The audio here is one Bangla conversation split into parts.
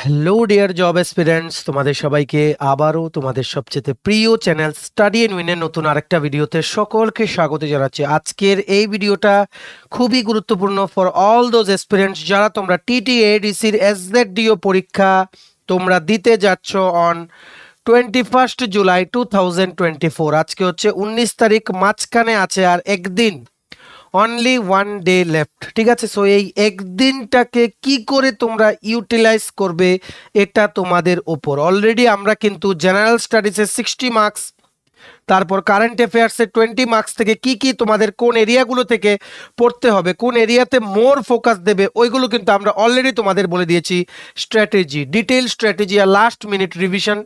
হ্যালো ডিয়ার জব অ্যাসপিরেন্টস, তোমাদের সবাইকে আবারও তোমাদের সবচেয়ে প্রিয় চ্যানেল স্টাডি এন্ড উইনের নতুন আরেকটা ভিডিওতে সকলকে স্বাগত জানাচ্ছি। আজকের এই ভিডিওটা খুবই গুরুত্বপূর্ণ ফর অল দোজ অ্যাসপিরেন্টস যারা তোমরা টিটিএডিসির এসজেডডিও পরীক্ষা তোমরা দিতে যাচ্ছ অন 21 জুলাই 2024। আজকে হচ্ছে 19 তারিখ, মাঝখানে আছে আর একদিন, অনলি ওয়ান ডে লেফট। ঠিক আছে, সো এই একদিনটাকে কি করে তোমরা ইউটিলাইজ করবে এটা তোমাদের ওপর। অলরেডি আমরা কিন্তু জেনারেল স্টাডিজে 60 মার্কস, তারপর কারেন্ট অ্যাফেয়ার্সে 20 মার্কস থেকে কি কি তোমাদের কোন এরিয়াগুলো থেকে পড়তে হবে, কোন এরিয়াতে মোর ফোকাস দেবে, ওইগুলো কিন্তু আমরা অলরেডি তোমাদের বলে দিয়েছি। স্ট্র্যাটেজি, ডিটেইল স্ট্র্যাটেজি আর লাস্ট মিনিট রিভিশন,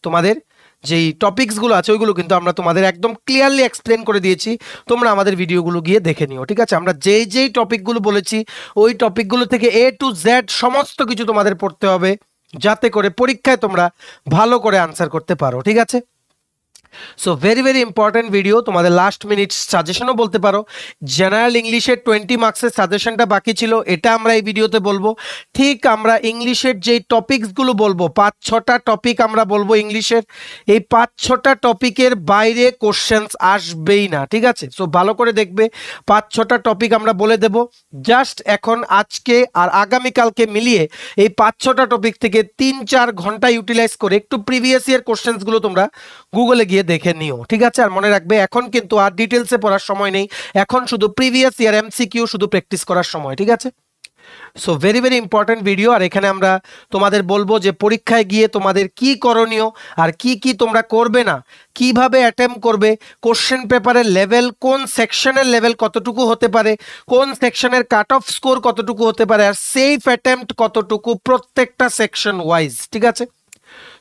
তোমাদের যেই টপিকসগুলো আছে ওইগুলো কিন্তু আমরা তোমাদের একদম ক্লিয়ারলি এক্সপ্লেন করে দিয়েছি। তোমরা আমাদের ভিডিওগুলো গিয়ে দেখে নিও। ঠিক আছে, আমরা যেই টপিকগুলো বলেছি ওই টপিকগুলো থেকে A to Z সমস্ত কিছু তোমাদের পড়তে হবে, যাতে করে পরীক্ষায় তোমরা ভালো করে আনসার করতে পারো। ঠিক আছে, সো ভেরি ইম্পর্টেন্ট ভিডিও। তোমাদের লাস্ট মিনিট সাজেশনও বলতে পারো। জেনারেল ইংলিশের 20 মার্কসের সাজেশনটা বাকি ছিল, এটা আমরা এই ভিডিওতে বলবো। ঠিক আমরা ইংলিশের যেই টপিকসগুলো বলবো, 5-6টা টপিক আমরা বলবো ইংলিশের, এই 5-6টা টপিকের বাইরে কোশ্চেন্স আসবেই না। ঠিক আছে, সো ভালো করে দেখবে, 5-6টা টপিক আমরা বলে দেব। জাস্ট এখন আজকে আর আগামীকালকে মিলিয়ে এই 5-6টা টপিক থেকে 3-4 ঘন্টা ইউটিলাইজ করে একটু প্রিভিয়াস ইয়ার কোশ্চেন্সগুলো তোমরা গুগলে গিয়ে দেখে নিও। ঠিক আছে, আর মনে রাখবে এখন কিন্তু আর ডিটেলসে পড়ার সময় নেই, এখন শুধু প্রিভিয়াস ইয়ার এমসিকিউ শুধু প্র্যাকটিস করার সময়। ঠিক আছে, সো ভেরি ইম্পর্টেন্ট ভিডিও। আর এখানে আমরা তোমাদের বলবো যে পরীক্ষায় গিয়ে তোমাদের কি করণীয় আর কি তোমরা করবে না, কিভাবে অ্যাটেম্প করবে, কোশ্চেন পেপারের লেভেল, কোন সেকশনের লেভেল কতটুকু হতে পারে, কোন সেকশনের কাট অফ স্কোর কতটুকু হতে পারে, আর সেফ অ্যাটেম্প্ট কতটুকু প্রত্যেকটা সেকশন ওয়াইজ। ঠিক আছে,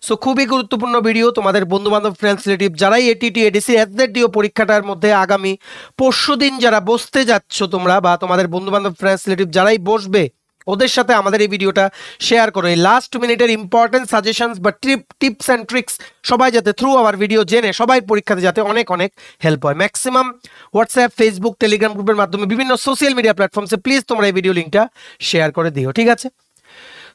সো খুবই গুরুত্বপূর্ণ ভিডিও। তোমাদের বন্ধু বান্ধব, ফ্রেন্ডস, রিলেটিভ যারাই এটিটিএডিসি এসজেডডিও পরীক্ষাটার মধ্যে আগামী পরশুদিন যারা বসতে যাচ্ছ তোমরা, বা তোমাদের বন্ধু বান্ধব, ফ্রেন্ডস, রিলেটিভ যারাই বসবে, ওদের সাথে আমাদের এই ভিডিওটা শেয়ার করো। এই লাস্ট মিনিটের ইম্পর্টেন্ট সাজেশনস বা টিপস অ্যান্ড ট্রিক্স সবাই যাতে থ্রু আওয়ার ভিডিও জেনে সবাই পরীক্ষাতে যাতে অনেক হেল্প হয়। ম্যাক্সিমাম হোয়াটসঅ্যাপ, ফেসবুক, টেলিগ্রাম গ্রুপের মাধ্যমে বিভিন্ন সোশ্যাল মিডিয়া প্ল্যাটফর্মসে প্লিজ তোমরা এই ভিডিও লিঙ্কটা শেয়ার করে দিও। ঠিক আছে,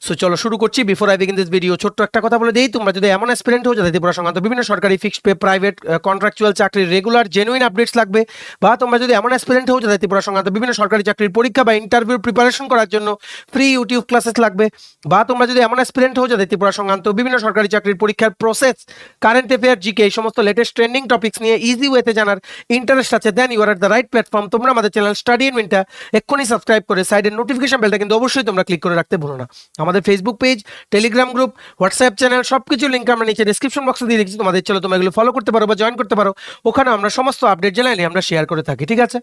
সো চলো শুরু করছি। Before I begin this video ছোট্ট একটা কথা বলে দিই, তোমরা যদি এমন অ্যাসপিরেন্ট হও যাদের ত্রিপুরা সংক্রান্ত বিভিন্ন সরকারি ফিক্সড পে, প্রাইভেট, কন্ট্রাকচুয়াল চাকরির রেগুলার জেনুইন আপডেটস লাগবে, বা তোমরা যদি এমন অ্যাসপিরেন্ট হও যাদের ত্রিপুরা সংক্রান্ত বিভিন্ন সরকারি চাকরির পরীক্ষা বা ইন্টারভিউ প্রিপারেশন করার জন্য ফ্রি ইউটিউব ক্লাসেস লাগবে, বা তোমরা যদি এমন অ্যাসপিরেন্ট হও যাদের ত্রিপুরা সংক্রান্ত বিভিন্ন সরকারি চাকরির পরীক্ষার প্রসেস, কারেন্ট অ্যাফেয়ার, জিকে, এই সমস্ত লেটেস্ট ট্রেন্ডিং টপিক্স নিয়ে ইজি ওয়েতে জানার ইন্টারেস্ট আছে, then you are at the right platform. তোমরা আমাদের চ্যানেল স্টাডি এন্ড উইনটা এক্ষুনি সাবস্ক্রাইব করে সাইডের নোটিফিকেশন বেলটা কিন্তু অবশ্যই তোমরা ক্লিক করে রাখতে ভুলো না। আমাদের Facebook page, Telegram group, WhatsApp channel সবকিছু লিঙ্ক আমরা নিচে ডেসক্রিপশন বক্সে দিয়ে রেখেছি। তোমাদের চলো তোমরা এগুলো ফলো করতে পারো বা জয়েন করতে পারো, ওখানে আমরা সমস্ত আপডেট জেনারেলি আমরা শেয়ার করে থাকি। ঠিক আছে,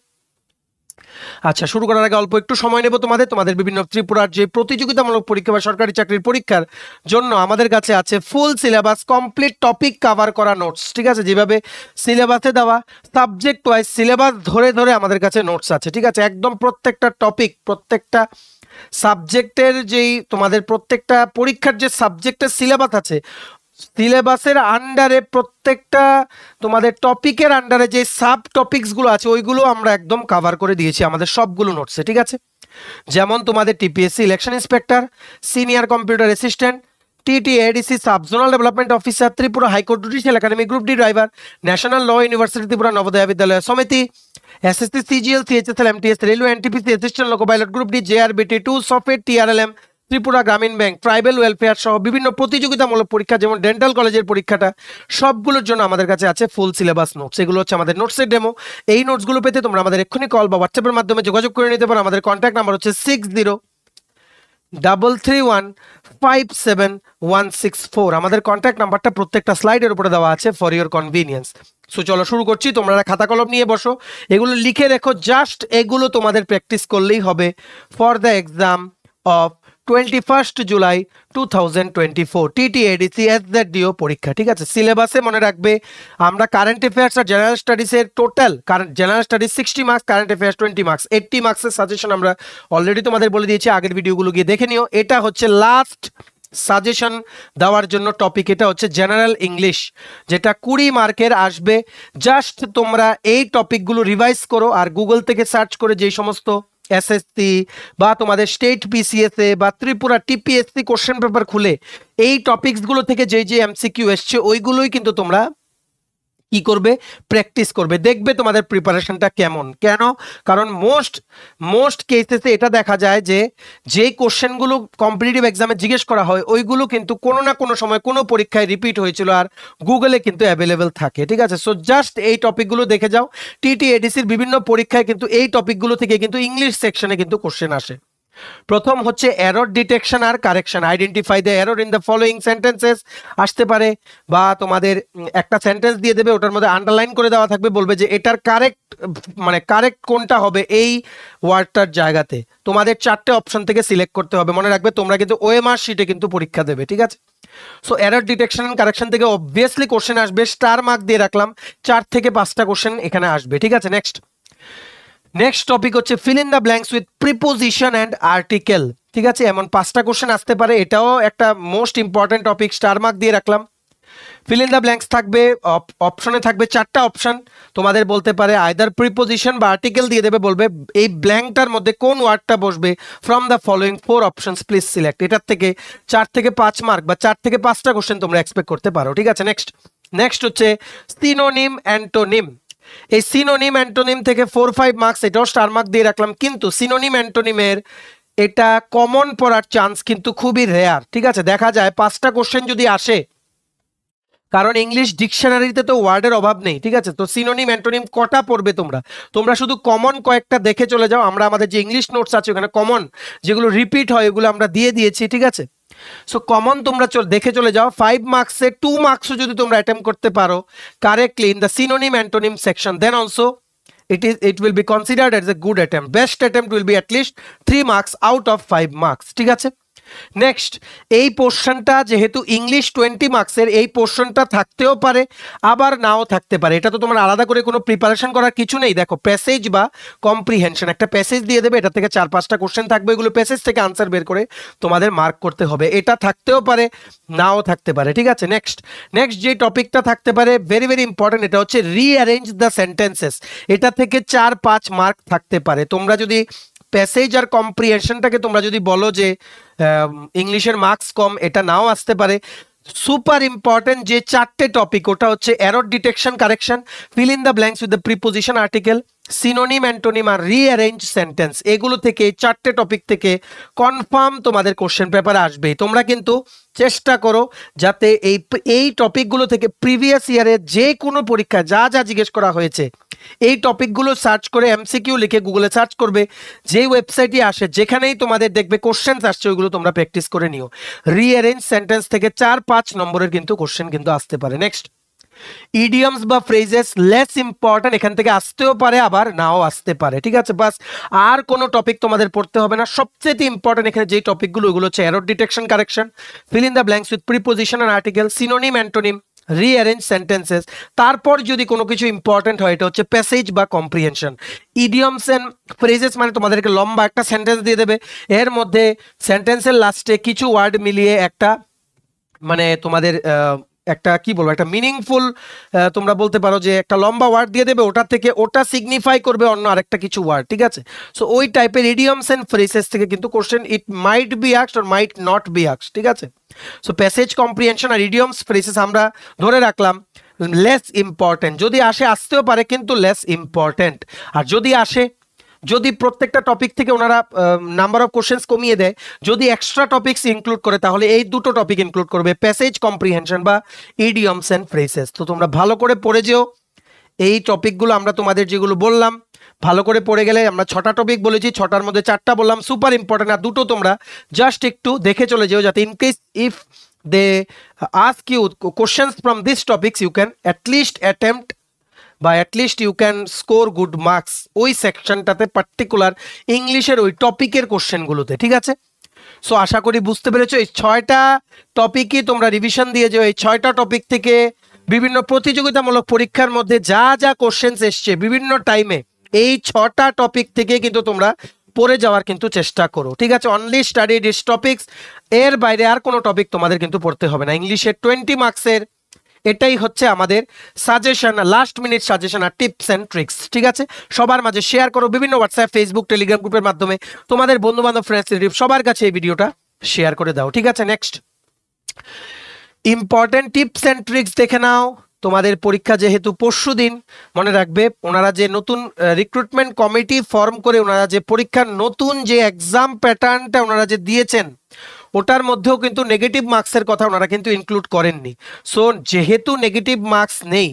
আচ্ছা শুরু করার আগে অল্প একটু সময় নেব তোমাদের বিভিন্ন ত্রিপুরার যে প্রতিযোগিতামূলক পরীক্ষা বা সরকারি চাকরির পরীক্ষার জন্য আমাদের কাছে আছে full syllabus, complete topic cover করা নোটস। ঠিক আছে, যেভাবে সিলেবাসে দেওয়া সাবজেক্ট ওয়াইজ সিলেবাস ধরে আমাদের কাছে নোটস আছে। ঠিক আছে, একদম প্রত্যেকটা টপিক, প্রত্যেকটা সাবজেক্টের যেই তোমাদের প্রত্যেকটা পরীক্ষার যে সাবজেক্টের সিলেবাস আছে, সিলেবাসের আন্ডারে প্রত্যেকটা তোমাদের টপিকের আন্ডারে যে সাব টপিকসগুলো আছে ওইগুলো আমরা একদম কভার করে দিয়েছি আমাদের সবগুলো নোটসে। ঠিক আছে, যেমন তোমাদের TPSC election inspector, senior computer assistant, TTADC sub zonal development officer, Tripura high court judicial academy group D driver, national law university Tripura Navodaya Vidyalaya Samiti, SSC, CGL, CHSL, MTS, railway, NTPC assistant loco pilot group D, JRBT two, software, TRLM, Tripura Gramin bank, tribal welfare সহ বিভিন্ন প্রতিযোগিতামূলক পরীক্ষা যেমন ডেন্টাল কলেজের পরীক্ষাটা, সবগুলোর জন্য আমাদের কাছে আছে ফুল সিলেবাস নোটস। এগুলো হচ্ছে আমাদের নোটসের ডেমো। এই নোটসগুলো পেতে তোমরা আমাদের এক্ষুনি কল বা হোয়াটসঅ্যাপের মাধ্যমে যোগাযোগ করে নিতে পারো। আমাদের কন্ট্যাক্ট নাম্বার হচ্ছে 6033157164। আমাদের কন্ট্যাক্ট নাম্বারটা প্রত্যেকটা স্লাইডের উপরে দেওয়া আছে ফর ইওর কনভিনিয়েন্স। সো চলো শুরু করছি। তোমরা খাতা কলম নিয়ে বসো, এগুলো লিখে রেখো, জাস্ট এগুলো তোমাদের প্র্যাকটিস করলেই হবে for the exam of 21 July 2024 TTADC SZDO পরীক্ষা। ঠিক আছে, সিলেবাসে মনে রাখবে আমরা কারেন্ট অ্যাফেয়ার্স আর জেনারেল স্টাডিজের total, general studies 60 marks, current affairs 20 marks, 80 মার্কসের সাজেশন আমরা অলরেডি তোমাদের বলে দিয়েছি, আগের ভিডিওগুলো গিয়ে দেখে নিও। এটা হচ্ছে লাস্ট সাজেশন দেওয়ার জন্য টপিক, এটা হচ্ছে জেনারেল ইংলিশ, যেটা 20 মার্কের আসবে। জাস্ট তোমরা এই টপিকগুলো রিভাইজ করো আর গুগল থেকে সার্চ করে যেই সমস্ত এসএসসি বা তোমাদের স্টেট পিসিএসএ বা ত্রিপুরা টিপিএসসি কোশ্চেন পেপার খুলে এই টপিকসগুলো থেকে যে যে এমসিকিউ এসছে ওইগুলোই কিন্তু তোমরা কি করবে, প্র্যাকটিস করবে, দেখবে তোমাদের প্রিপারেশনটা কেমন। কেন? কারণ মোস্ট কেসেসে এটা দেখা যায় যে যেই কোশ্চেনগুলো কম্পিটিটিভ এক্সামে জিজ্ঞেস করা হয় ওইগুলো কিন্তু কোনো না কোনো সময় কোনো পরীক্ষায় রিপিট হয়েছিল আর গুগলে কিন্তু অ্যাভেলেবেল থাকে। ঠিক আছে, সো জাস্ট এই টপিকগুলো দেখে যাও। টিটিএডিসির বিভিন্ন পরীক্ষায় কিন্তু এই টপিকগুলো থেকে কিন্তু ইংলিশ সেকশনে কিন্তু কোশ্চেন আসে। প্রথম হচ্ছে এরর ডিটেকশন আর correction, identify the error in the following sentences আসতে পারে, বা তোমাদের একটা সেন্টেন্স দিয়ে দেবে, ওটার মধ্যে আন্ডারলাইন করে দেওয়া থাকবে, বলবে যে এটার কারেক্ট কোনটা হবে এই ওয়ার্ডটার জায়গাতে। তোমাদের 4টে অপশন থেকে সিলেক্ট করতে হবে। মনে রাখবে তোমরা কিন্তু ওএমআর শিটে কিন্তু পরীক্ষা দেবে। ঠিক আছে, so error detection and correction থেকে অবভিয়াসলি কোশ্চেন আসবে, স্টার মার্ক দিয়ে রাখলাম, 4 থেকে 5টা কোশ্চেন এখানে আসবে। ঠিক আছে, নেক্সট টপিক হচ্ছে feel in the blanks with preposition and article. ঠিক আছে, এমন 5টা কোশ্চেন আসতে পারে, এটাও একটা most important topic, star mark দিয়ে রাখলাম। ফিল ইন দ্য ব্ল্যাঙ্কস থাকবে, অপশনে থাকবে 4টা অপশন, তোমাদের বলতে পারে আইদার প্রিপোজিশন বা আর্টিকেল দিয়ে দেবে, বলবে এই ব্ল্যাঙ্কটার মধ্যে কোন ওয়ার্ডটা বসবে from the following 4 options please select. এটার থেকে 4 থেকে 5 মার্ক বা 4 থেকে 5টা কোশ্চেন তোমরা এক্সপেক্ট করতে পারো। ঠিক আছে, নেক্সট হচ্ছে সিনোনিম অ্যান্টোনিম। এই সিনোনিম অ্যান্টোনিম থেকে 4-5 মার্কস, এটাও স্টার মার্ক দিয়ে রাখলাম। কিন্তু সিনোনিম অ্যান্টোনিমের এটা কমন পড়ার চান্স কিন্তু খুবই রেয়ার। ঠিক আছে, দেখা যায় 5টা কোশ্চেন যদি আসে, কারণ ইংলিশ ডিকশনারিতে তো ওয়ার্ডের অভাব নেই। ঠিক আছে, তো সিনোনিম অ্যান্টোনিম কটা পড়বে তোমরা শুধু কমন কয়েকটা দেখে চলে যাও। আমরা আমাদের যে ইংলিশ নোটস আছে ওখানে কমন যেগুলো রিপিট হয় ওগুলো আমরা দিয়ে দিয়েছি। ঠিক আছে, সো কমন তোমরা দেখে চলে যাও। 5 মার্কসে 2 মার্কসও যদি তোমরা অ্যাটেম্প করতে পারো correctly in the synonym antonym section, then also it will be considered as a good attempt. Best attempt will be at least 3 marks out of 5 marks. ঠিক আছে, নেক্সট এই পোর্শনটা যেহেতু ইংলিশ 20 মার্কসের, এই পোর্শনটা থাকতেও পারে আবার নাও থাকতে পারে। এটা তো তোমার আলাদা করে কোনো প্রিপারেশন করার কিছু নেই। দেখো প্যাসেজ বা কম্প্রিহেনশন, একটা প্যাসেজ দিয়ে দেবে, এটা থেকে 4-5টা কোশ্চেন থাকবে, এগুলো প্যাসেজ থেকে আনসার বের করে তোমাদের মার্ক করতে হবে। এটা থাকতেও পারে নাও থাকতে পারে। ঠিক আছে, নেক্সট যে টপিকটা থাকতে পারে ভেরি ভেরি ইম্পর্টেন্ট, এটা হচ্ছে রিঅ্যারেঞ্জ দ্য সেন্টেন্সেস। এটা থেকে 4-5 মার্ক থাকতে পারে। তোমরা যদি প্যাসেজ আর কম্প্রিহেনশনটাকে তোমরা যদি বলো যে ইংলিশের মার্কস কম, এটা নাও আসতে পারে। সুপার ইম্পর্টেন্ট যে 4টে টপিক, ওটা হচ্ছে error detection, correction, fill in the blanks with the preposition, article, synonym antonym আর রিঅ্যারেঞ্জ সেন্টেন্স। এগুলো থেকে 4টে টপিক থেকে কনফার্ম তোমাদের কোশ্চেন পেপার আসবেই। তোমরা কিন্তু চেষ্টা করো যাতে এই টপিকগুলো থেকে প্রিভিয়াস ইয়ারের যে কোনো পরীক্ষা যা যা জিজ্ঞেস করা হয়েছে এই টপিকগুলো সার্চ করে এমসিকিউ লিখে গুগলে সার্চ করবে, যেই ওয়েবসাইটে আসে যেখানেই তোমাদের দেখবে কোশ্চেন আসছে ওইগুলো তোমরা প্র্যাকটিস করে নিও। রিঅ্যারেঞ্জ সেন্টেন্স থেকে 4-5 নম্বরের কিন্তু কোশ্চেন কিন্তু আসতে পারে। নেক্সট ইডিয়মস বা ফ্রেজেস, লেস ইম্পর্টেন্ট, এখান থেকে আসতেও পারে আবার নাও আসতে পারে। ঠিক আছে, বাস আর কোনো টপিক তোমাদের পড়তে হবে না। সবচেয়ে ইম্পর্টেন্ট এখানে যেই টপিকগুলো ওগুলো হচ্ছে error detection, correction, fill in the blanks with preposition আর article, synonym antonym, rearrange sentences. তারপর যদি কোনো কিছু ইম্পর্টেন্ট হয় এটা হচ্ছে প্যাসেজ বা কম্প্রিহেনশন। ইডিয়মস এন্ড ফ্রেজেস মানে তোমাদেরকে লম্বা একটা সেন্টেন্স দিয়ে দেবে, এর মধ্যে সেন্টেন্সের লাস্টে কিছু ওয়ার্ড মিলিয়ে একটা মানে তোমাদের একটা কি বলবো একটা মিনিংফুল, তোমরা বলতে পারো যে একটা লম্বা ওয়ার্ড দিয়ে দেবে, ওটা থেকে ওটা সিগনিফাই করবে অন্য আরেকটা কিছু ওয়ার্ড। ঠিক আছে, সো ওই টাইপের ইডিয়মস এন্ড ফ্রেজেস থেকে কিন্তু question it might be asked or might not be asked. ঠিক আছে, সো প্যাসেজ, কম্প্রিহেনশন আর ইডিয়মস ফ্রেজেস আমরা ধরে রাখলাম লেস ইম্পর্টেন্ট। যদি আসতেও পারে কিন্তু লেস ইম্পর্টেন্ট। আর যদি প্রত্যেকটা টপিক থেকে ওনারা নাম্বার অফ কোশ্চেন্স কমিয়ে দেয়, যদি এক্সট্রা টপিকস ইনক্লুড করে তাহলে এই দুটো টপিক ইনক্লুড করবে, প্যাসেজ কম্প্রিহেনশন বা ইডিয়মস এন্ড ফ্রেজেস। তো তোমরা ভালো করে পড়ে যেও এই টপিকগুলো, আমরা তোমাদের যেগুলো বললাম ভালো করে পড়ে গেলে, আমরা 6টা টপিক বলেছি, 6টার মধ্যে 4টা বললাম সুপার ইম্পর্টেন্ট, আর দুটো তোমরা জাস্ট একটু দেখে চলে যেও, যাতে in case if they ask you questions from this topics you can at least attempt বা at least you can score good marks ওই সেকশনটাতে, পার্টিকুলার ইংলিশের ওই টপিকের কোশ্চেনগুলোতে। ঠিক আছে, সো আশা করি বুঝতে পেরেছো। এই 6টা টপিকই তোমরা রিভিশন দিয়ে যাও। এই 6টা টপিক থেকে বিভিন্ন প্রতিযোগিতামূলক পরীক্ষার মধ্যে যা যা কোশ্চেন্স এসছে বিভিন্ন টাইমে, এই 6টা টপিক থেকে কিন্তু তোমরা পড়ে যাওয়ার কিন্তু চেষ্টা করো। ঠিক আছে, অনলি স্টাডি দিস টপিকস, এর বাইরে আর কোনো টপিক তোমাদের কিন্তু পড়তে হবে না। ইংলিশের 20 মার্কসের এটাই হচ্ছে আমাদের সাজেশন, লাস্ট মিনিট সাজেশন আর টিপস অ্যান্ড ট্রিক্স। ঠিক আছে, সবার মাঝে শেয়ার করো, বিভিন্ন হোয়াটসঅ্যাপ, ফেসবুক, টেলিগ্রাম গ্রুপের মাধ্যমে তোমাদের বন্ধু বান্ধব, ফ্রেন্ডস, রিলেটিভ সবার কাছে এই ভিডিওটা শেয়ার করে দাও। ঠিক আছে, next important tips and tricks দেখে নাও। তোমাদের পরীক্ষা যেহেতু পরশুদিন, মনে রাখবে ওনারা যে নতুন রিক্রুটমেন্ট কমিটি ফর্ম করে ওনারা যে পরীক্ষার নতুন যে এক্সাম প্যাটার্নটা ওনারা যে দিয়েছেন, ওটার মধ্যেও কিন্তু নেগেটিভ মার্কসের কথা ওনারা কিন্তু ইনক্লুড করেননি। সো যেহেতু নেগেটিভ মার্কস নেই,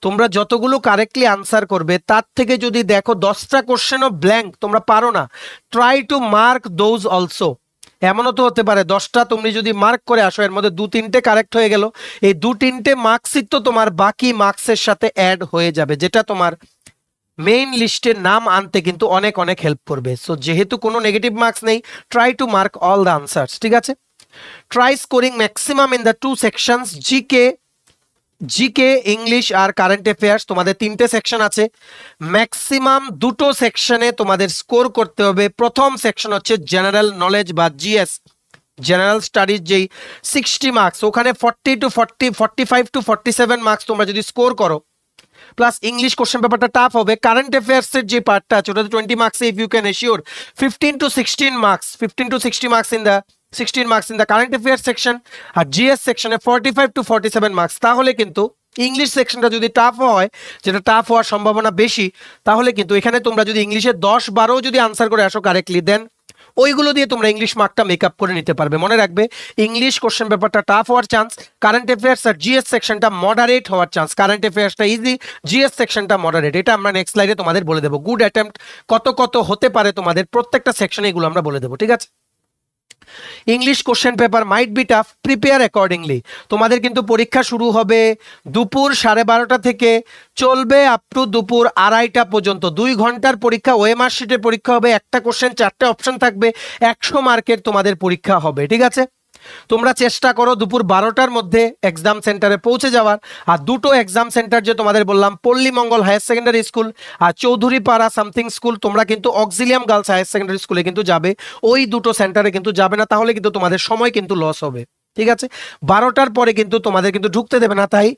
তোমরা যতগুলো কারেক্টলি আনসার করবে তার থেকে যদি দেখো 10টা কোশ্চেনও ব্ল্যাঙ্ক তোমরা পারো না, try to mark those also. এমনও তো হতে পারে 10টা তুমি যদি মার্ক করে আসো, এর মধ্যে 2-3টে কারেক্ট হয়ে গেল, এই 2-3টে মার্কসই তো তোমার বাকি মার্কসের সাথে অ্যাড হয়ে যাবে, যেটা তোমার মেইন লিস্টের নাম আনতে কিন্তু অনেক অনেক হেল্প করবে। সো যেহেতু কোনো নেগেটিভ মার্কস নেই, try to mark all the answers. ঠিক আছে, try scoring maximum in the 2 sections, GK English আর কারেন্ট অ্যাফেয়ার্স। তোমাদের 3টে সেকশন আছে, ম্যাক্সিমাম 2টো সেকশনে তোমাদের স্কোর করতে হবে। প্রথম সেকশন হচ্ছে জেনারেল নলেজ বা জিএস, জেনারেল স্টাডিজ, যেই 60 মার্কস, ওখানে 45 to 47 মার্কস তোমরা যদি স্কোর করো, প্লাস ইংলিশ কোশ্চেন পেপারটা টাফ হবে। কারেন্ট অ্যাফেয়ার্সের যে পার্টটা আছে ওটাতে 20 marks, if you can assure 15 to 16 marks, 15 to 60 marks in the 16 marks in the current affairs section, আর জিএস সেকশনে 45 to 47 মার্কস। তাহলে কিন্তু ইংলিশ সেকশনটা যদি টাফ হয়, যেটা টাফ হওয়ার সম্ভাবনা বেশি, তাহলে কিন্তু এখানে তোমরা যদি ইংলিশে 10-12 যদি আনসার করে আসো কারেক্টলি, দেন ওইগুলো দিয়ে তোমরা ইংলিশ মার্কটা মেকআপ করে নিতে পারবে। মনে রাখবে ইংলিশ কোশ্চেন পেপারটা টাফ হওয়ার চান্স, কারেন্ট অ্যাফেয়ার্স আর জিএস সেকশনটা মডারেট হওয়ার চান্স। কারেন্ট অ্যাফেয়ার্সটা ইজি, জিএস সেকশনটা মডারেট। এটা আমরা নেক্সট স্লাইডে তোমাদের বলে দেবো। গুড অ্যাটেম্প্ট কত কত হতে পারে তোমাদের প্রত্যেকটা সেকশনে, এগুলো আমরা বলে দেবো। ঠিক আছে, English question paper might be tough, prepare accordingly. তোমাদের কিন্তু পরীক্ষা শুরু হবে দুপুর 12:30 থেকে, চলবে আপ টু দুপুর 2:30 পর্যন্ত। 2 ঘন্টার পরীক্ষা। ওএমআর শিটের পরীক্ষা হবে, একটা কোশ্চেন 4টে অপশন থাকবে, 100 মার্কের তোমাদের পরীক্ষা হবে। ঠিক আছে, তোমরা চেষ্টা করো দুপুর 12টার মধ্যে এক্সাম সেন্টারে পৌঁছে যাওয়ার। আর 2টো এক্সাম সেন্টার যে তোমাদের বললাম, পল্লী মঙ্গল হায়ার সেকেন্ডারি স্কুল আর চৌধুরীপাড়া সামথিং স্কুল, তোমরা কিন্তু অক্সিলিয়াম গার্লস হায়ার সেকেন্ডারি স্কুলে কিন্তু যাবে, ওই 2টো সেন্টারে কিন্তু যাবে না, তাহলে কিন্তু তোমাদের সময় কিন্তু লস হবে। ঠিক আছে, 12টার পরে কিন্তু তোমাদের কিন্তু ঢুকতে দেবে না, তাই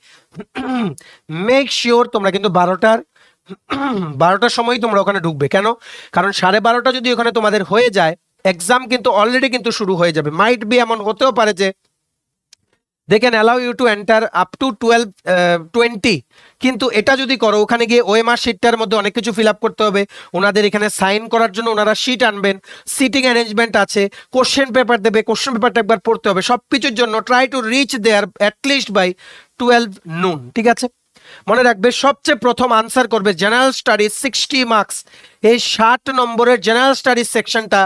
মেক শিওর তোমরা কিন্তু 12টার সময় তোমরা ওখানে ঢুকবে। কেন? কারণ 12:30 যদি ওখানে তোমাদের হয়ে যায়, এক্সাম কিন্তু অলরেডি কিন্তু শুরু হয়ে যাবে। মাইট বি এমন হতেও পারে যে they can allow you to enter up to 12-20, কিন্তু এটা যদি করো, ওখানে গিয়ে ওএমআর শিটটার মধ্যে অনেক কিছু ফিল আপ করতে হবে, ওনাদের এখানে সাইন করার জন্য ওনারা শিট আনবেন, সিটিং অ্যারেঞ্জমেন্ট আছে, কোশ্চেন পেপার দেবে, কোশ্চেন পেপারটা একবার পড়তে হবে, সব কিছুর জন্য try to reach there at least by 12 noon। ঠিক আছে, মনে রাখবে সবচেয়ে প্রথম আনসার করবে জেনারেল স্টাডিজ 60 মার্কস, এই 60 নম্বরের জেনারেল স্টাডিজ সেকশনটা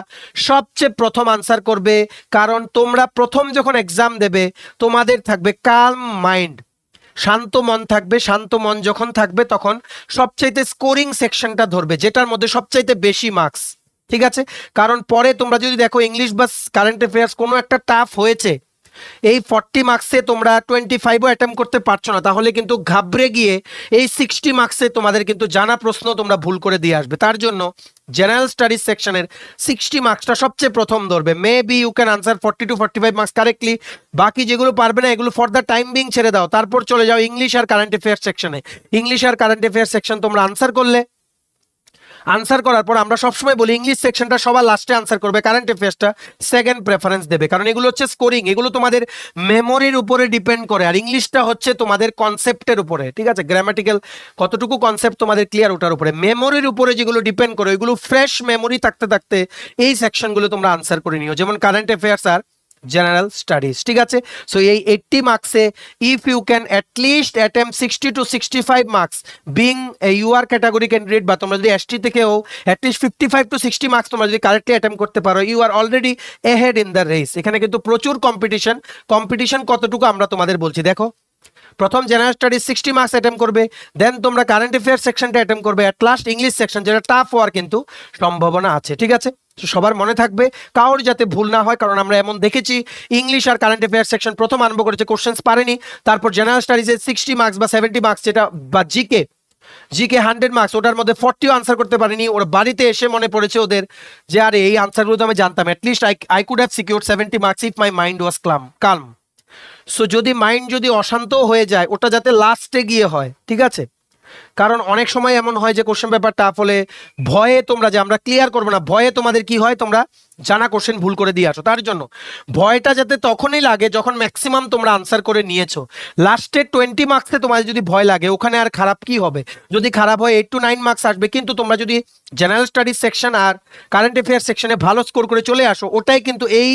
সবচেয়ে প্রথম আনসার করবে। কারণ তোমরা প্রথম যখন এক্সাম দেবে, তোমাদের থাকবে কালম মাইন্ড, শান্ত মন থাকবে। শান্ত মন যখন থাকবে তখন সবচাইতে স্কোরিং সেকশনটা ধরবে, যেটার মধ্যে সবচাইতে বেশি মার্কস। ঠিক আছে, কারণ পরে তোমরা যদি দেখো ইংলিশ বা কারেন্ট অ্যাফেয়ার্স কোনো একটা টাফ হয়েছে, এই 40 মার্কসে তোমরা 25ও অ্যাটেম্প করতে পারছো না, তাহলে কিন্তু ঘাবড়ে গিয়ে এই 60 মার্কসে তোমাদের কিন্তু জানা প্রশ্ন তোমরা ভুল করে দিয়ে আসবে। তার জন্য জেনারেল স্টাডিজ সেকশনের 60 মার্কসটা সবচেয়ে প্রথম ধরবে। Maybe you can answer 40 to 45 marks correctly, বাকি যেগুলো পারবে না এগুলো ফর দ্য টাইম বিং ছেড়ে দাও। তারপর চলে যাও ইংলিশ আর কারেন্ট অ্যাফেয়ার্স সেকশনে। ইংলিশ আর কারেন্ট অ্যাফেয়ার্স সেকশন তোমরা আনসার করলে, আনসার করার পর আমরা সবসময় বলি ইংলিশ সেকশনটা সবার লাস্টে আনসার করবে, কারেন্ট অ্যাফেয়ার্সটা সেকেন্ড প্রেফারেন্স দেবে, কারণ এগুলো হচ্ছে স্কোরিং, এগুলো তোমাদের মেমোরির উপরে ডিপেন্ড করে। আর ইংলিশটা হচ্ছে তোমাদের কনসেপ্টের উপরে। ঠিক আছে, গ্রামাটিক্যাল কতটুকু কনসেপ্ট তোমাদের ক্লিয়ার, ওটার উপরে। মেমোরির উপরে যেগুলো ডিপেন্ড করে, ওইগুলো ফ্রেশ মেমোরি থাকতে থাকতে এই সেকশনগুলো তোমরা আনসার করে নিও, যেমন কারেন্ট অ্যাফেয়ার্স আর জেনারেল স্টাডিজ। ঠিক আছে, সো এই 80 মার্কসে if you can at least attempt 60 to 65 marks, being a UR category candidate, বা তোমরা যদি এসটি থেকে হও, অ্যাটলিস্ট 55 to 60 মার্কস তোমরা যদি কারেক্টলি অ্যাটেম্প করতে পারো, you are already ahead in the race. এখানে কিন্তু প্রচুর কম্পিটিশন। কম্পিটিশন কতটুকু আমরা তোমাদের বলছি দেখো। প্রথম জেনারেল স্টাডিজ 60 মার্কস অ্যাটেম্প করবে, দেন তোমরা কারেন্ট অ্যাফেয়ার্স সেকশনটা অ্যাটেম্প করবে, অ্যাট লাস্ট ইংলিশ সেকশন, যেটা টাফ হওয়ার কিন্তু সম্ভাবনা আছে। ঠিক আছে, সবার মনে থাকবে, কারোর যাতে ভুল না হয়, কারণ আমরা এমন দেখেছি ইংলিশ আর কারেন্ট অ্যাফেয়ার্স সেকশন প্রথম আরম্ভ করেছে, কোশ্চেন্স পারেনি, তারপর জেনারেল স্টাডিজে 60 মার্কস বা 70 মার্কস যেটা, বা জিকে 100 মার্কস, ওটার মধ্যে 40ও আনসার করতে পারেনি। ওর বাড়িতে এসে মনে পড়েছে ওদের যে আরে এই আনসারগুলো তো আমি জানতাম, at least I could have secured 70 marks if my mind was calm. So যদি মাইন্ড যদি অশান্ত হয়ে যায়, ওটা যাতে লাস্টে গিয়ে হয়, ঠিক আছে? কারণ অনেক সময় এমন হয় যে কোশ্চেন পেপার টাফ হলে ভয়ে তোমরা যে আমরা ক্লিয়ার করবো না, ভয়ে তোমাদের কি হয়, তোমরা জানা কোশ্চেন ভুল করে দিয়ে আসো। তার জন্য ভয়টা যাতে তখনই লাগে যখন ম্যাক্সিমাম তোমরা আনসার করে নিয়েছো। লাস্টে 20 মার্কসে তোমাদের যদি ভয় লাগে, ওখানে আর খারাপ কি হবে? যদি খারাপ হয় 8 to 9 মার্কস আসবে, কিন্তু তোমরা যদি জেনারেল স্টাডিজ সেকশন আর কারেন্ট অ্যাফেয়ার্স সেকশনে ভালো স্কোর করে চলে আসো, ওটাই কিন্তু এই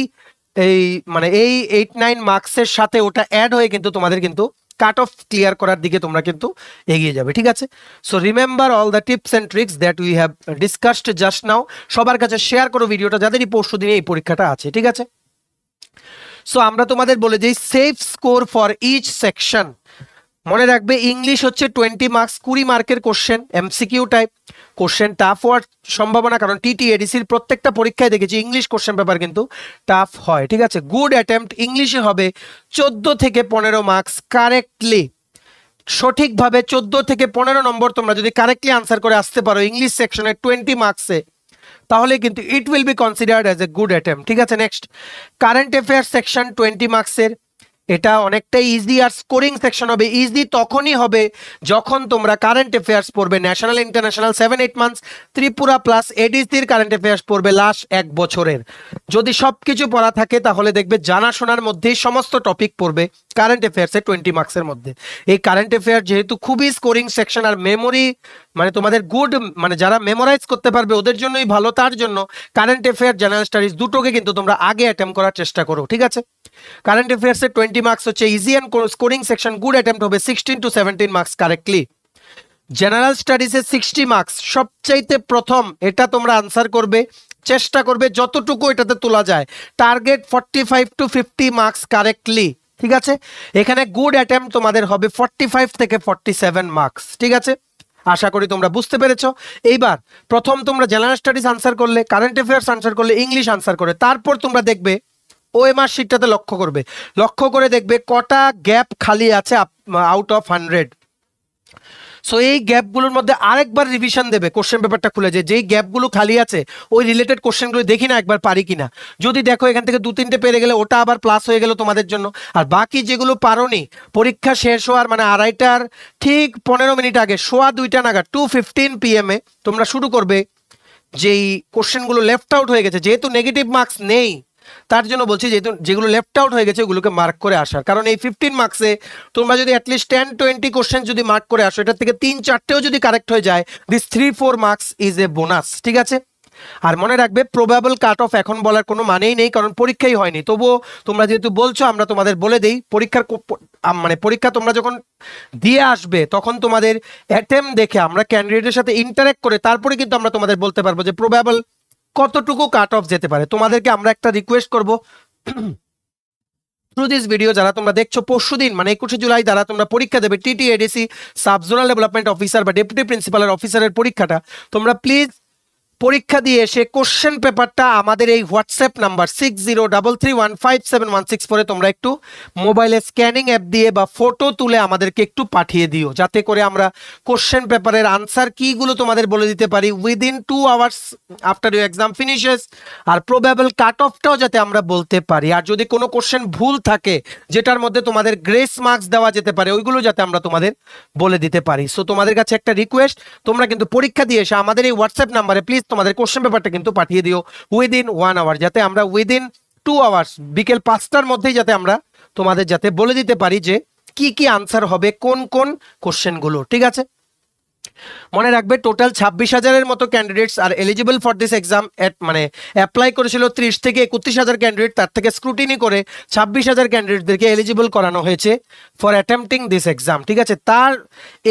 মানে এই 8-9 মার্কসের সাথে ওটা অ্যাড হয়ে কিন্তু তোমাদের কিন্তু কাট অফ ক্লিয়ার করার দিকে তোমরা কিন্তু এগিয়ে যাবে, ঠিক আছে? So remember all the tips and tricks that we have discussed just now. সবার কাছে শেয়ার করো ভিডিওটা যাদেরই পরশু দিনে এই পরীক্ষাটা আছে, ঠিক আছে? সো আমরা তোমাদের বলে দিই safe score for each section. মনে রাখবে ইংলিশ হচ্ছে 20 মার্কস, 20 মার্কের question, MCQ type question, tough হওয়ার সম্ভাবনা, কারণ টিটিএডিসির প্রত্যেকটা পরীক্ষায় দেখেছি ইংলিশ কোশ্চেন পেপার কিন্তু টাফ হয়, ঠিক আছে? গুড অ্যাটেম্পট ইংলিশে হবে 14 থেকে 15 মার্কস কারেক্টলি, সঠিকভাবে 14 থেকে 15 নম্বর তোমরা যদি কারেক্টলি আনসার করে আসতে পারো ইংলিশ সেকশনে 20 মার্কসে, তাহলে কিন্তু it will be considered as a good attempt, ঠিক আছে? নেক্সট কারেন্ট অ্যাফেয়ার্স সেকশন 20 মার্কসের, এটা অনেকটাই ইজি আর স্কোরিং সেকশন হবে। ইজি তখনই হবে যখন তোমরা কারেন্ট অ্যাফেয়ার্স পড়বে national international 7-8 months, Tripura plus এডিসির কারেন্ট অ্যাফেয়ার্স পড়বে লাস্ট 1 বছরের। যদি সব কিছু পড়া থাকে তাহলে দেখবে জানাশোনার মধ্যেই সমস্ত টপিক পড়বে কারেন্ট অ্যাফেয়ার্সে 20 মার্কসের মধ্যে। এই কারেন্ট অ্যাফেয়ার যেহেতু খুবই স্কোরিং সেকশন আর মেমোরি মানে তোমাদের গুড, মানে যারা মেমোরাইজ করতে পারবে ওদের জন্যই ভালো, তার জন্য কারেন্ট অ্যাফেয়ার জেনারেল স্টাডিজ দুটোকে কিন্তু তোমরা আগে অ্যাটেম্প করার চেষ্টা করো, ঠিক আছে? কারেন্ট অ্যাফেয়ার্সে 20 মার্কস হচ্ছে easy and scoring section, good attempt হবে 16 to 17 মার্কস কারেক্টলি। জেনারেল স্টাডিজে 60 মার্কস সবচাইতে প্রথম, এটা তোমরা আনসার করবে, চেষ্টা করবে যতটুকু এটাতে তোলা যায়, টার্গেট 45 to 50 মার্কস কারেক্টলি, ঠিক আছে? এখানে গুড অ্যাটেম্পট তোমাদের হবে 45 থেকে 47 মার্কস, ঠিক আছে? আশা করি তোমরা বুঝতে পেরেছো। এইবার প্রথম তোমরা জেনারেল স্টাডিজ আনসার করলে, কারেন্ট অ্যাফেয়ার্স আনসার করলে, ইংলিশ আনসার করে, তারপর তোমরা দেখবে ওএমআর শিটটাতে লক্ষ্য করবে, লক্ষ্য করে দেখবে কটা গ্যাপ খালি আছে আউট অফ 100। সো এই গ্যাপগুলোর মধ্যে আরেকবার রিভিশন দেবে, কোশ্চেন পেপারটা খুলে যেই গ্যাপগুলো খালি আছে ওই রিলেটেড কোশ্চেনগুলো দেখি না একবার পারি কিনা। যদি দেখো এখান থেকে 2-3টে পেরে গেলে ওটা আবার প্লাস হয়ে গেল তোমাদের জন্য। আর বাকি যেগুলো পারোনি, পরীক্ষা শেষ হওয়ার মানে 2:30টার ঠিক 15 মিনিট আগে, 2:15 নাগাদ 2:15 PM তোমরা শুরু করবে যেই কোশ্চেনগুলো লেফট আউট হয়ে গেছে, যেহেতু নেগেটিভ মার্কস নেই তার জন্য বলছি, যেহেতু যেগুলো লেফট আউট হয়ে গেছে ওগুলোকে মার্ক করে আসার। কারণ এই 15 মার্কসে তোমরা যদি অ্যাটলিস্ট 10-20 কোশ্চেন যদি মার্ক করে আসো, এটার থেকে 3-4টেও যদি কারেক্ট হয়ে যায়, this 3-4 marks is a bonus, ঠিক আছে? আর মনে রাখবে প্রবাবল কাট অফ এখন বলার কোনো মানেই নেই, কারণ পরীক্ষাই হয়নি। তবুও তোমরা যেহেতু বলছো আমরা তোমাদের বলে দেই, পরীক্ষা তোমরা যখন দিয়ে আসবে তখন তোমাদের অ্যাটেম্প দেখে আমরা ক্যান্ডিডেটের সাথে ইন্টারেক্ট করে তারপরে কিন্তু আমরা তোমাদের বলতে পারবো যে প্রবাবল কতটুকু কাট অফ যেতে পারে। তোমাদেরকে আমরা একটা রিকোয়েস্ট করব, থ্রু দিস ভিডিও যারা তোমরা দেখছো পরশুদিন মানে 21শে জুলাই যারা তোমরা পরীক্ষা দেবে TTADC sub zonal development officer বা ডেপুটি প্রিন্সিপালের অফিসারের পরীক্ষাটা, তোমরা প্লিজ পরীক্ষা দিয়ে এসে কোশ্চেন পেপারটা আমাদের এই হোয়াটসঅ্যাপ নাম্বার 6033157164 তোমরা একটু মোবাইলে স্ক্যানিং অ্যাপ দিয়ে বা ফটো তুলে আমাদেরকে একটু পাঠিয়ে দিও, যাতে করে আমরা কোশ্চেন পেপারের আনসার কিগুলো তোমাদের বলে দিতে পারি within 2 hours after your exam finishes. আর প্রবাবল কাট অফটাও যাতে আমরা বলতে পারি। আর যদি কোনো কোশ্চেন ভুল থাকে যেটার মধ্যে তোমাদের গ্রেস মার্কস দেওয়া যেতে পারে, ওইগুলো যাতে আমরা তোমাদের বলে দিতে পারি। সো তোমাদের কাছে একটা রিকোয়েস্ট, তোমরা কিন্তু পরীক্ষা দিয়ে এসে আমাদের এই হোয়াটসঅ্যাপ নাম্বারে প্লিজ তোমাদের কোশ্চেন পেপারটা কিন্তু পাঠিয়ে দিও উইদিন 1 আওয়ার, যাতে আমরা উইদিন 2 আওয়ার্স বিকেল 5টার মধ্যেই যাতে আমরা তোমাদের যাতে বলে দিতে পারি যে কি কি আনসার হবে কোন কোন কোশ্চেনগুলো, ঠিক আছে? মনে রাখবে টোটাল 26,000-এর মতো candidates are eligible for this exam মানে অ্যাপ্লাই করেছিল 30 থেকে 31,000 ক্যান্ডিডেট, তার থেকে স্ক্রুটিনি করে 26,000 ক্যান্ডিডেটদেরকে এলিজিবল করানো হয়েছে ফর অ্যাটেম্পটিং দিস এক্সাম, ঠিক আছে? তার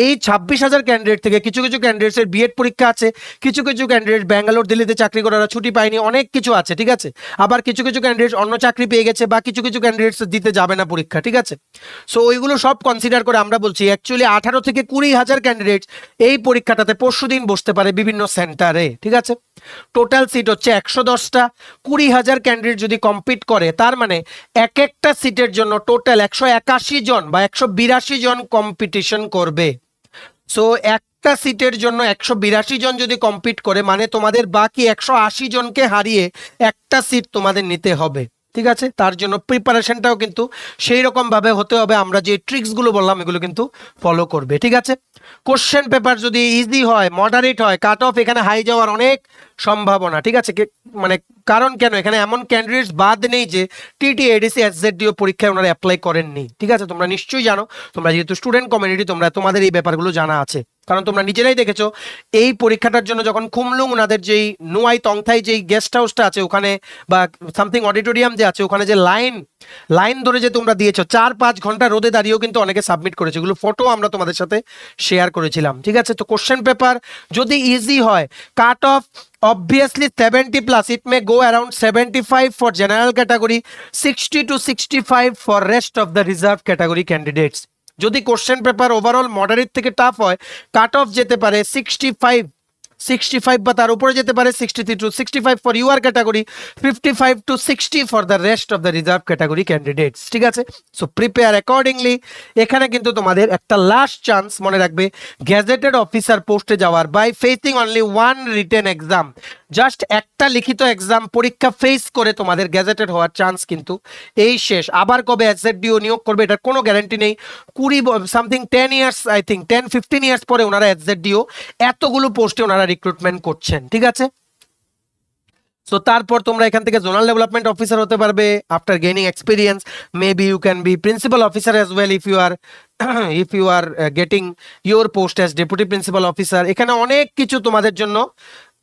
এই 26,000 ক্যান্ডিডেট থেকে কিছু কিছু ক্যান্ডিডেটসের বিএড পরীক্ষা আছে, কিছু কিছু ক্যান্ডিডেট ব্যাঙ্গালোর দিল্লিতে চাকরি করার ছুটি পায়নি, অনেক কিছু আছে, ঠিক আছে? আবার কিছু কিছু ক্যান্ডিডেট অন্য চাকরি পেয়ে গেছে বা কিছু কিছু ক্যান্ডিডেটস দিতে যাবে না পরীক্ষা, ঠিক আছে? সো ওইগুলো সব কনসিডার করে আমরা বলছি অ্যাকচুয়ালি 18 থেকে 20,000 ক্যান্ডিডেট এই পরীক্ষাটাতে পরশুদিন বসতে পারে বিভিন্ন সেন্টারে, ঠিক আছে? টোটাল সিট হচ্ছে 110টা। 20,000 ক্যান্ডিডেট যদি কম্পিট করে তার মানে এক একটা সিটের জন্য টোটাল 181 জন বা 182 জন কম্পিটিশন করবে। সো একটা সিটের জন্য 182 জন যদি কম্পিট করে মানে তোমাদের বাকি 180 জনকে হারিয়ে একটা সিট তোমাদের নিতে হবে, ঠিক আছে, তার জন্য প্রিপারেশনটাও কিন্তু সেই রকম ভাবে হতে হবে, আমরা যে ট্রিক্সগুলো বললাম এগুলো কিন্তু ফলো করবে। ঠিক আছে, কোশ্চেন পেপার যদি ইজি হয়, মডারেট হয়, কাট অফ এখানে হাই যাওয়ার অনেক সম্ভাবনা। ঠিক আছে, মানে কারণ কেন, এখানে এমন ক্যান্ডিডেটস বাদ নেই যে টিটি এডিসি এসজেডডিও পরীক্ষায় ওনারা অ্যাপ্লাই করেননি। ঠিক আছে, তোমরা নিশ্চয়ই জানো, তোমরা যেহেতু স্টুডেন্ট কমিউনিটি, তোমাদের এই ব্যাপারগুলো জানা আছে, কারণ তোমরা নিজেরাই দেখেছো এই পরীক্ষাটার জন্য যখন খুমলুং ওনাদের যেই নুয়াই তংথাই যেই গেস্ট হাউসটা আছে ওখানে, বা সামথিং অডিটোরিয়াম যে আছে ওখানে, যে লাইন ধরে যে তোমরা দিয়েছো 4-5 ঘন্টা রোদে দাঁড়িয়েও কিন্তু অনেকে সাবমিট করেছে, এগুলো ফটো আমরা তোমাদের সাথে শেয়ার করেছিলাম। ঠিক আছে, তো কোশ্চেন পেপার যদি ইজি হয়, cut off obviously 70 plus, it may go around 75 for general category, 60 to 65 for rest of the reserve category candidates। যদি কোশ্চেন পেপার ওভারঅল মডারেট থেকে টাফ হয়, কাট অফ যেতে পারে 65 বা তার উপরে যেতে পারে, 63 to 65 for UR category, 55 to 60 for the rest of the reserve category candidates. ঠিক আছে, সো প্রিপেয়ার অ্যাকর্ডিংলি। এখানে কিন্তু তোমাদের একটা লাস্ট চান্স মনে রাখবে গ্যাজেটেড অফিসার পোস্টে যাওয়ার, by facing only one written exam. Just একটা লিখিত এক্সাম পরীক্ষা ফেস করে তোমাদের গ্যাজেটেড হওয়ার চান্স কিন্তু এই শেষ। আবার কবে এসজেডডিও নিয়োগ করবে এটার কোনো গ্যারান্টি নেই। 10 ইয়ার্স, আই থিঙ্ক 10-15 ইয়ার্স পরে ওনারা এসজেডডিও এতগুলো পোস্টে ওনারা রিক্রুটমেন্ট করছেন। ঠিক আছে, সো তারপর তোমরা এখান থেকে জোনাল ডেভেলপমেন্ট অফিসার হতে পারবে after gaining experience. Maybe you can be principal officer as well if you are getting your post as deputy principal officer. এখানে অনেক কিছু তোমাদের জন্য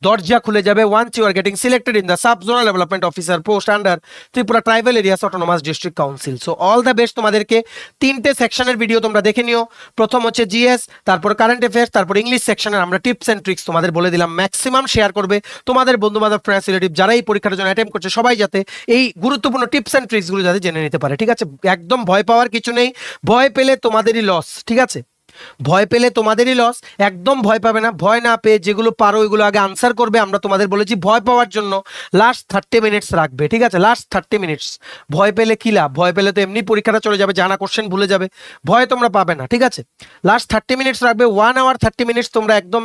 দরজা খুলে যাবে once you are getting selected in the sub zonal development officer post under Tripura tribal areas autonomous district council. So all the best তোমাদেরকে। 3টে সেকশনের ভিডিও তোমরা দেখে নিও। প্রথম হচ্ছে জিএস, তারপর কারেন্ট অ্যাফেয়ার্স, তারপর ইংলিশ সেকশনের আমরা টিপস অ্যান্ড ট্রিক্স তোমাদের বলে দিলাম। ম্যাক্সিমাম শেয়ার করবে তোমাদের বন্ধু বান্ধব, ফ্রেন্ডস, রিলেটিভ যারা এই পরীক্ষার জন্য অ্যাটেম্প করছে সবাই যাতে এই গুরুত্বপূর্ণ টিপস অ্যান্ড ট্রিক্সগুলো যাতে জেনে নিতে পারে। ঠিক আছে, একদম ভয় পাওয়ার কিছু নেই, ভয় পেলে তোমাদেরই লস। ঠিক আছে, ভয় পেলে তোমাদেরই লস, একদম ভয় পাবে না। ভয় না পেয়ে যেগুলো পারো ওইগুলো আগে আনসার করবে। আমরা তোমাদের বলেছি ভয় পাওয়ার জন্য লাস্ট 30 মিনিটস রাখবে। ঠিক আছে, লাস্ট 30 মিনিটস। ভয় পেলে কি লাভ, ভয় পেলে তো এমনি পরীক্ষাটা চলে যাবে, জানা কোশ্চেন ভুলে যাবে, ভয় তোমরা পাবে না। ঠিক আছে, লাস্ট 30 মিনিটস রাখবে, 1 hour 30 মিনিটস তোমরা একদম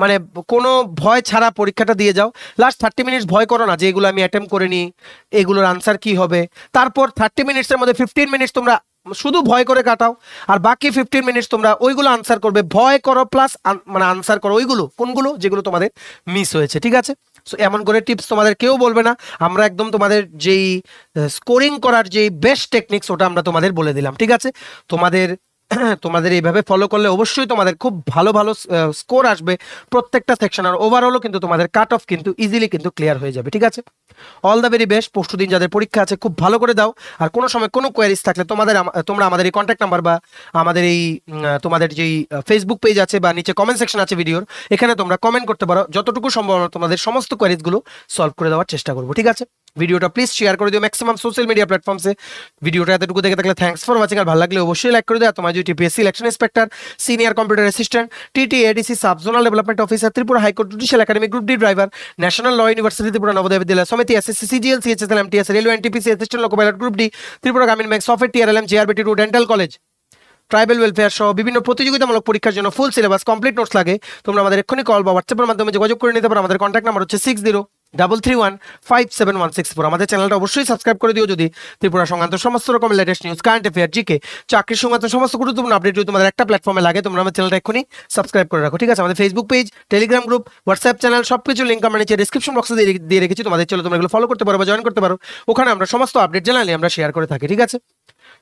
মানে কোনো ভয় ছাড়া পরীক্ষাটা দিয়ে যাও। লাস্ট 30 মিনিটস ভয় করো না যে এগুলো আমি অ্যাটেম্প করে নিই, এগুলোর আনসার কি হবে। তারপর 30 মিনিটসের মধ্যে 15 মিনিটস তোমরা শুধু ভয় করে কাটাও, আর বাকি 15 মিনিটস তোমরা ওইগুলো আনসার করবে। ভয় করো প্লাস মানে আনসার করো ওইগুলো, কোনগুলো যেগুলো তোমাদের মিস হয়েছে। ঠিক আছে, সো এমন করে টিপস তোমাদের কেউ বলবে না, আমরা একদম তোমাদের যেই স্কোরিং করার যেই বেস্ট টেকনিক্স ওটা আমরা তোমাদের বলে দিলাম। ঠিক আছে, তোমাদের এইভাবে ফলো করলে অবশ্যই তোমাদের খুব ভালো ভালো স্কোর আসবে প্রত্যেকটা সেকশন, আর ওভারঅলও কিন্তু তোমাদের কাট অফ কিন্তু ইজিলি কিন্তু ক্লিয়ার হয়ে যাবে। ঠিক আছে, অল দ্য ভেরি বেস্ট। পরশু দিন যাদের পরীক্ষা আছে খুব ভালো করে দাও। আর কোনো সময় কোনো কোয়ারিজ থাকলে তোমরা আমাদের এই কন্ট্যাক্ট নাম্বার বা আমাদের এই তোমাদের যেই ফেসবুক পেজ আছে বা নিচে কমেন্ট সেকশন আছে ভিডিওর, এখানে তোমরা কমেন্ট করতে পারো। যতটুকু সম্ভব তোমাদের সমস্ত কোয়ারিজগুলো সলভ করে দেওয়ার চেষ্টা করবো। ঠিক আছে, ভিডিওটা প্লিজ শেয়ার করে দিও ম্যাক্সিমাম সোশ্যাল মিডিয়া প্ল্যাটফর্মসে। ভিডিওটা এতটুকু দেখে থাকলে থ্যাঙ্কস ফর ওয়াচিং, আর ভালো লাগলে অবশ্যই লাইক করে দেওয়া। তোমার যদি TPSC election inspector, senior computer assistant, TT ADC sub zonal development officer, Tripura high court judicial academy group D driver, national law university Tripura Navodaya Vidyalaya Samiti, SSC, CGL, CHSL, MTS, railway, NTPC, assistant loco pilot group D, Tripura Gramin bank, software, TRLM, JRBT two, dental college, tribal welfare সহ বিভিন্ন প্রতিযোগিতামূলক পরীক্ষার জন্য ফুল সিলেবাস কমপ্লিট নোটস লাগে, তোমরা আমাদের এক্ষুনি কল বা হোয়াটসঅ্যাপের মাধ্যমে যোগাযোগ করে নিতে পারো। আমাদের কন্ট্যাক্ট নাম্বার হচ্ছে 6033157164। আমাদের চ্যানেলটা অবশ্যই সাবস্ক্রাইব করে দিও যদি ত্রিপুরা সংক্রান্ত সমস্ত রকমের latest news, current affair, GK, চাকরির সংক্রান্ত সমস্ত গুরুত্বপূর্ণ আপডেট যদি তোমাদের একটা প্ল্যাটফর্মে লাগে, তোমরা আমার চ্যানেলটা এক্ষুনি সাবস্ক্রাইব করে রাখো। ঠিক আছে, আমাদের Facebook page, Telegram group, WhatsApp channel সবকিছু লিঙ্ক আমরা নিচে ডিসক্রিপশন বক্সে দিয়ে রেখেছি, তোমাদের চলো তোমরা এগুলো ফলো করতে পারো বা জয়েন করতে পারো। ওখানে আমরা সমস্ত আপডেট জানালে আমরা শেয়ার করে থাকি। ঠিক আছে,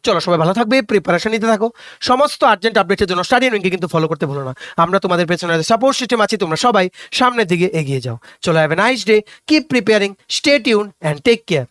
চলো সবাই ভালো থাকবে, প্রিপারেশন নিতে থাকো। সমস্ত আর্জেন্ট আপডেটের জন্য স্টাডি উইংকে কিন্তু ফলো করতে ভুলো না। আমরা তোমাদের পেছনে সাপোর্ট সিস্টেম আছি, তোমরা সবাই সামনের দিকে এগিয়ে যাও। চলো, have a nice day, keep preparing, stay tune and take care.